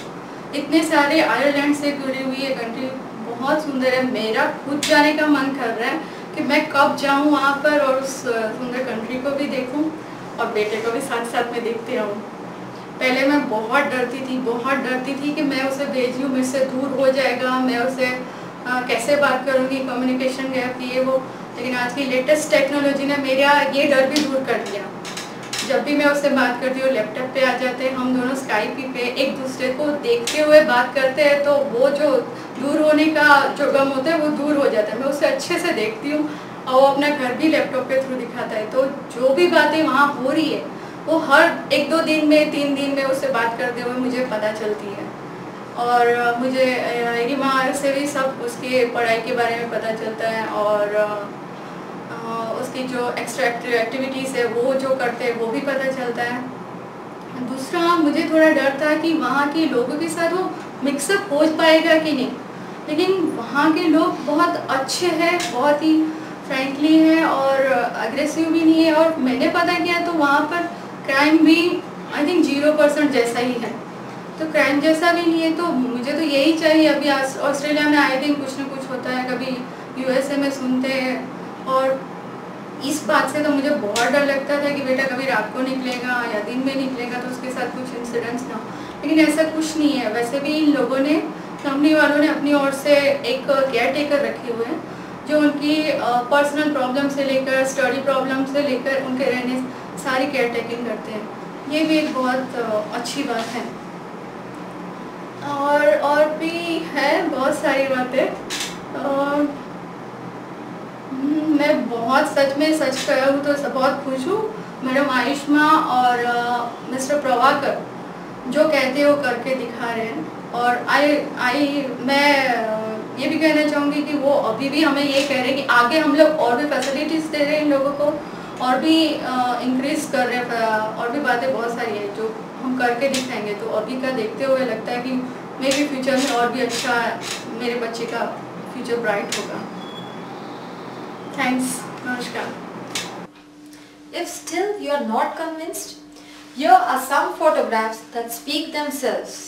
इतने सारे आयरलैंड से जुड़ी हुई है कंट्री, बहुत सुंदर है। मेरा खुद जाने का मन कर रहा है कि मैं कब जाऊँ वहाँ पर और उस सुंदर कंट्री को भी देखूँ और बेटे को भी साथ साथ में देखते रहूँ। पहले मैं बहुत डरती थी कि मैं उसे भेज लूँ, मुझसे दूर हो जाएगा, मैं उसे कैसे बात करूँगी, कम्युनिकेशन गैप ये वो। लेकिन आज की लेटेस्ट टेक्नोलॉजी ने मेरा ये डर भी दूर कर दिया। जब भी मैं उससे बात करती हूँ, लैपटॉप पे आ जाते हैं, हम दोनों स्काइप पे एक दूसरे को देखते हुए बात करते हैं, तो वो जो दूर होने का जो गम होता है वो दूर हो जाता है। मैं उसे अच्छे से देखती हूँ और वो अपना घर भी लैपटॉप के थ्रू दिखाता है। तो जो भी बातें वहाँ हो रही है वो हर 1-2 दिन में 3 दिन में उससे बात करते हुए मुझे पता चलती है। और मुझे वहाँ से भी सब उसकी पढ़ाई के बारे में पता चलता है, और उसकी जो एक्स्ट्रा एक्टिविटीज़ है वो जो करते हैं वो भी पता चलता है। दूसरा, मुझे थोड़ा डर था कि वहाँ के लोगों के साथ वो मिक्सअप हो पाएगा कि नहीं, लेकिन वहाँ के लोग बहुत अच्छे हैं, बहुत ही फ्रेंडली हैं और अग्रेसिव भी नहीं है। और मैंने पता किया तो वहाँ पर क्राइम भी आई थिंक 0% जैसा ही है, तो क्राइम जैसा भी नहीं है। तो मुझे तो यही चाहिए। अभी ऑस्ट्रेलिया में आई थिंक कुछ ना कुछ होता है, कभी USA में सुनते हैं, और इस बात से तो मुझे बहुत डर लगता था कि बेटा कभी रात को निकलेगा या दिन में निकलेगा तो उसके साथ कुछ इंसिडेंट्स ना हो, लेकिन ऐसा कुछ नहीं है। वैसे भी इन लोगों ने, कंपनी वालों ने अपनी ओर से एक केयर टेकर रखे हुए हैं जो उनकी पर्सनल प्रॉब्लम से लेकर स्टडी प्रॉब्लम से लेकर उनके रहने सारी केयर टेकिंग करते हैं। ये भी एक बहुत अच्छी बात है। और भी है बहुत सारी बातें। मैं बहुत सच में सच कहूँ तो बहुत खुश हूँ। मैडम आयुष्मा और मिस्टर प्रभाकर जो कहते हैं वो करके दिखा रहे हैं। और मैं ये भी कहना चाहूँगी कि वो अभी भी हमें ये कह रहे हैं कि आगे हम लोग और भी फैसिलिटीज़ दे रहे हैं इन लोगों को, और भी इंक्रीज़ कर रहे हैं, और भी बातें बहुत सारी है जो हम करके दिखाएंगे। तो अभी का देखते हुए लगता है कि मे भी फ्यूचर में और भी अच्छा मेरे बच्चे का फ्यूचर ब्राइट होगा। थैंक्स, नमस्कार। If still you are not convinced, here are some photographs that speak themselves.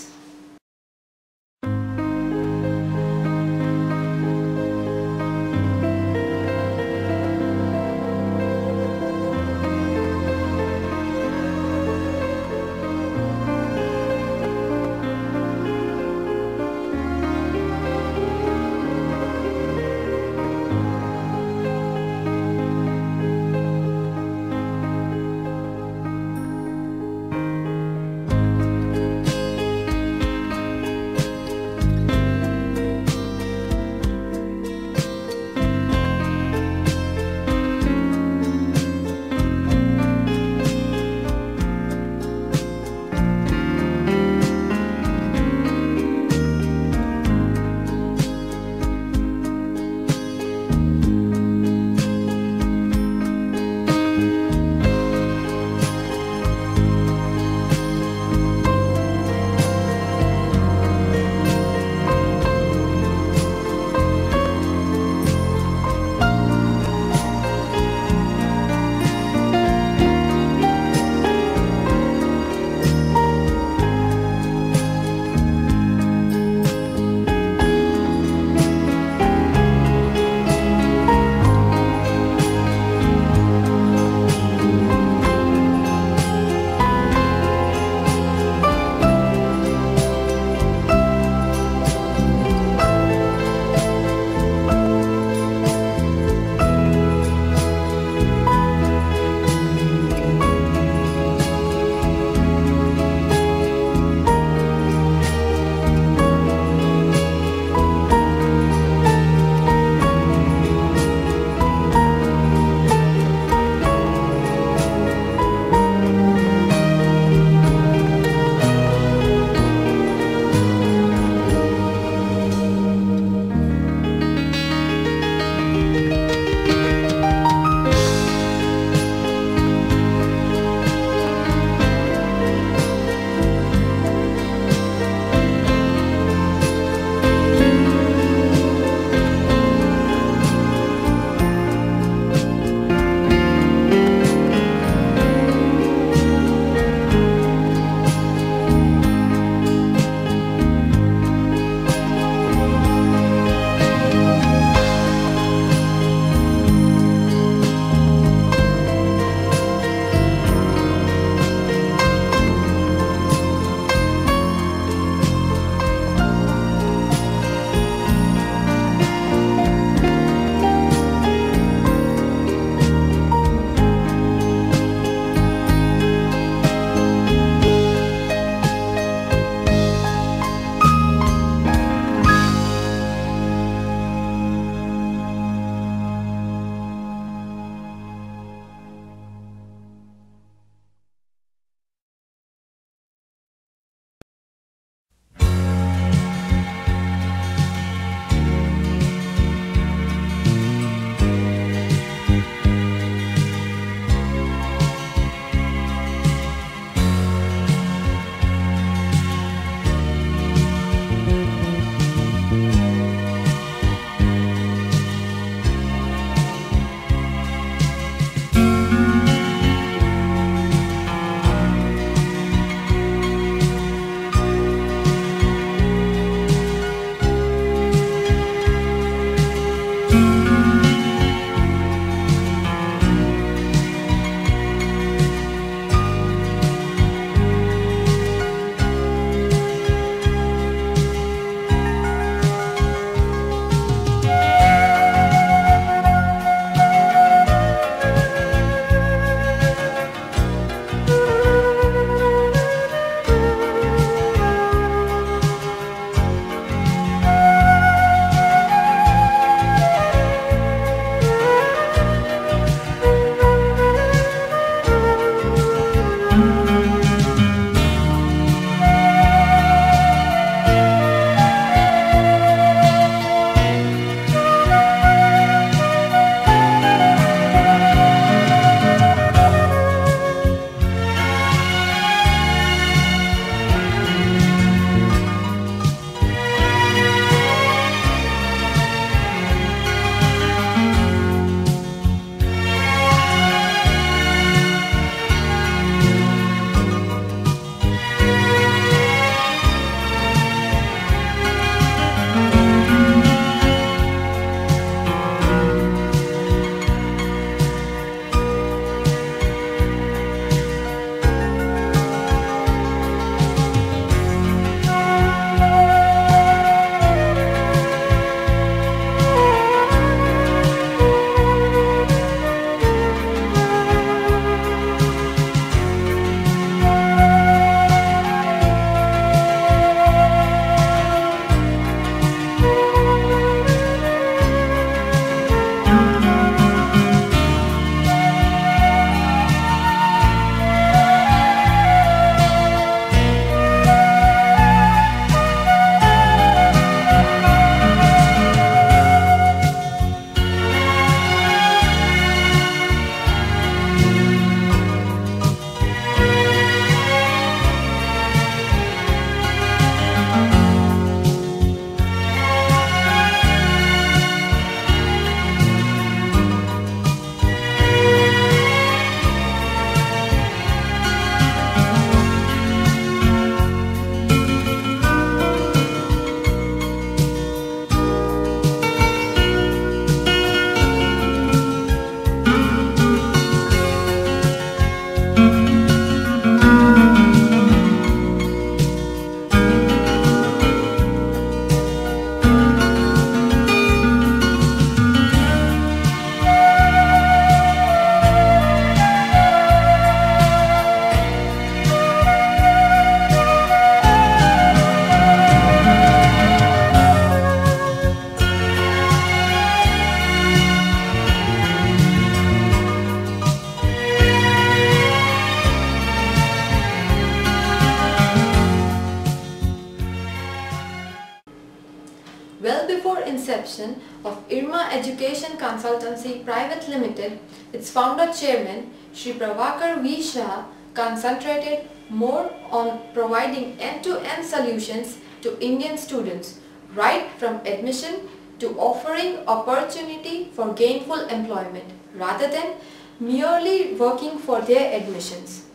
well before inception of IRMA Education Consultancy Private Limited, its founder chairman Shri Prabhakar V. Shah concentrated more on providing end-to-end solutions to Indian students, right from admission to offering opportunity for gainful employment, rather than merely working for their admissions.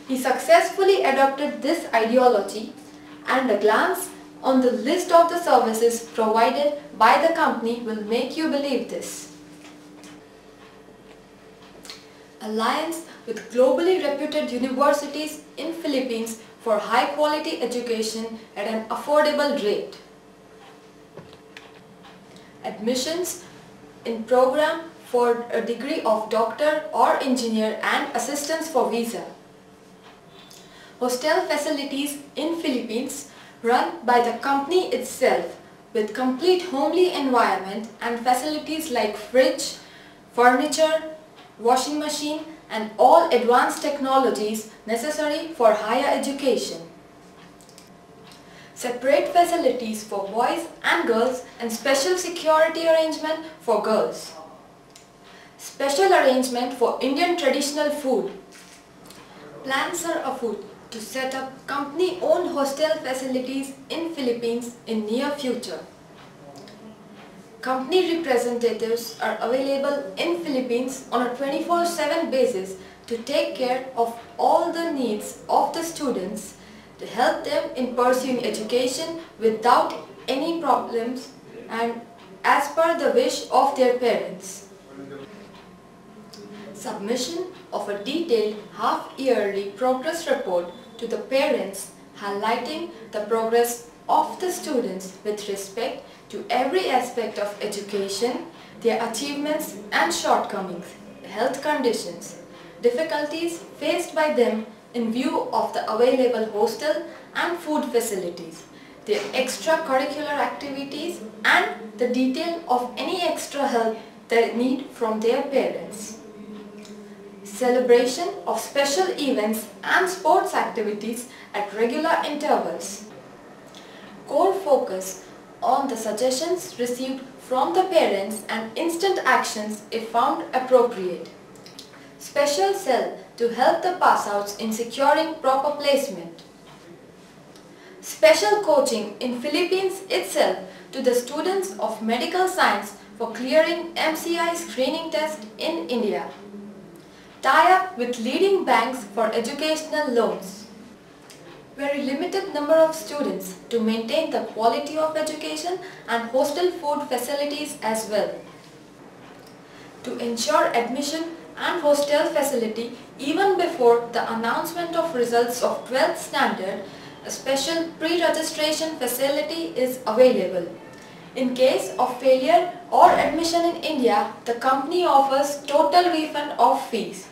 He successfully adopted this ideology, and a glance on the list of the services provided by the company will make you believe this. Alliance with globally reputed universities in Philippines for high quality education at an affordable rate. Admissions in program for a degree of doctor or engineer and assistance for visa. Hostel facilities in Philippines run by the company itself with complete homely environment and facilities like fridge, furniture, washing machine and all advanced technologies necessary for higher education. Separate facilities for boys and girls and special security arrangement for girls. Special arrangement for Indian traditional food. Plans are afoot to set up company-owned hostel facilities in Philippines in near future. Company representatives are available in Philippines on a 24/7 basis to take care of all the needs of the students, to help them in pursuing education without any problems and as per the wish of their parents. Submission of a detailed half-yearly progress report to the parents highlighting the progress of the students with respect to every aspect of education, their achievements and shortcomings, health conditions, difficulties faced by them in view of the available hostel and food facilities, their extracurricular activities and the detail of any extra help they need from their parents. Celebration of special events and sports activities at regular intervals. Core focus on the suggestions received from the parents and instant actions if found appropriate. Special cell to help the pass-outs in securing proper placement. Special coaching in Philippines itself to the students of medical science for clearing MCI screening test in India. Tie-up with leading banks for educational loans. Very limited number of students to maintain the quality of education and hostel food facilities as well. To ensure admission and hostel facility even before the announcement of results of 12th standard, a special pre-registration facility is available. In case of failure or admission in India, the company offers total refund of fees.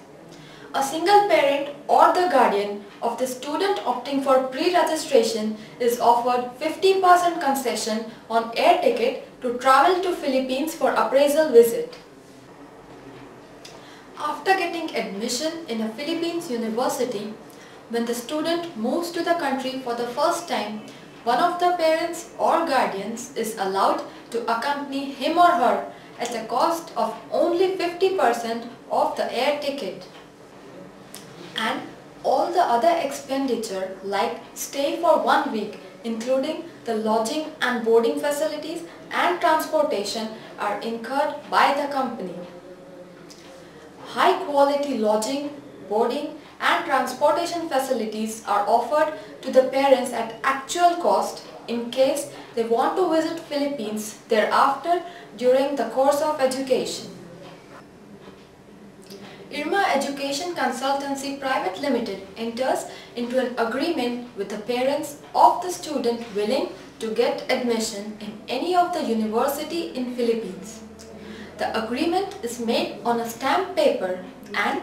A single parent or the guardian of the student opting for pre-registration is offered 50% concession on air ticket to travel to Philippines for appraisal visit. After getting admission in a Philippines university, when the student moves to the country for the first time, one of the parents or guardians is allowed to accompany him or her at a cost of only 50% of the air ticket. And all the other expenditure like stay for 1 week, including the lodging and boarding facilities and transportation, are incurred by the company. High quality lodging, boarding and transportation facilities are offered to the parents at actual cost in case they want to visit Philippines thereafter during the course of education. IRMA Education Consultancy Private Limited enters into an agreement with the parents of the student willing to get admission in any of the university in Philippines. The agreement is made on a stamp paper, and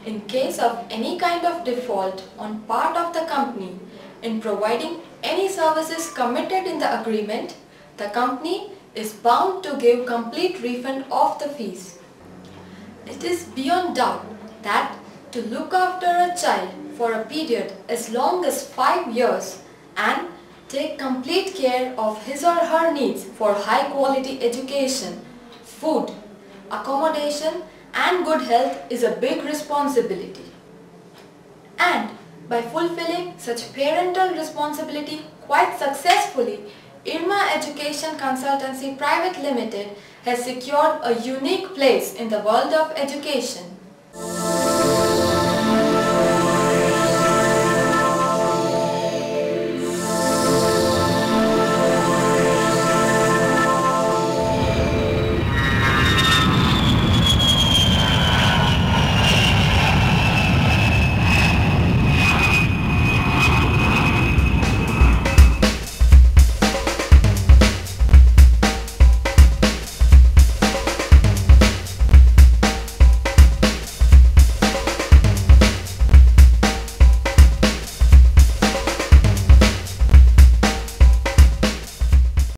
in case of any kind of default on part of the company in providing any services committed in the agreement, the company is bound to give complete refund of the fees. It is beyond doubt that to look after a child for a period as long as 5 years and take complete care of his or her needs for high quality education, food, accommodation and good health is a big responsibility. And by fulfilling such parental responsibility quite successfully, IRMA Education Consultancy Private Limited has secured a unique place in the world of education.